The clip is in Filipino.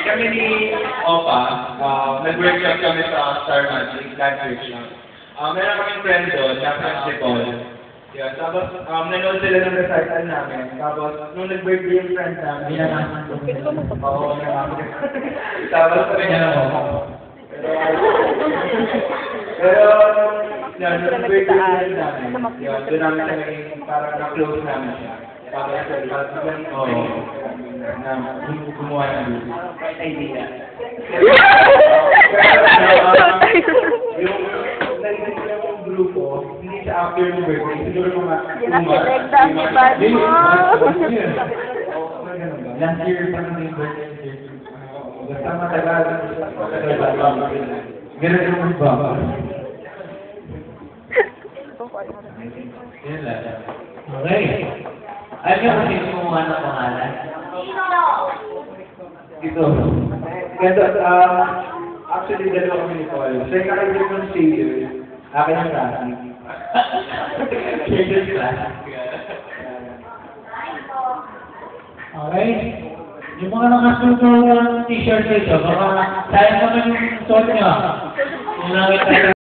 Kami ni Opa, nag-workshop kami sa Star Magic, live workshop. Meron kaming friend doon, na friends ni Paul. Yun, tapos nanood sila ng recital namin. Tapos, nung nag-birthday yung friend namin, oo, naman. Tapos sabi niya lang ako. Pero, yun, nung nag-birthday yung friend namin, yun, doon namin siya naging parang na-close namin siya. Tapos, oo, na gumawa ng music. Right idea. Yung naging yung grupo, hindi siya after yung birthday, siguro mga Ginasilegda ang ibad mo. Last year pa nang yung birthday. Basta matagal. Ganun yung ba? Yan lang. Okay. Alam niyo kung sino kumuha ng pangalan? Ito. Ganito, actually, dalawa kami ni Paul. Siya yung kakaibigan ng Savior. Akin ang Rafi. Savior class. Okay. Yung mga nakasuto ng t-shirt dito, baka sayang naman yung suot nyo. Yung nakita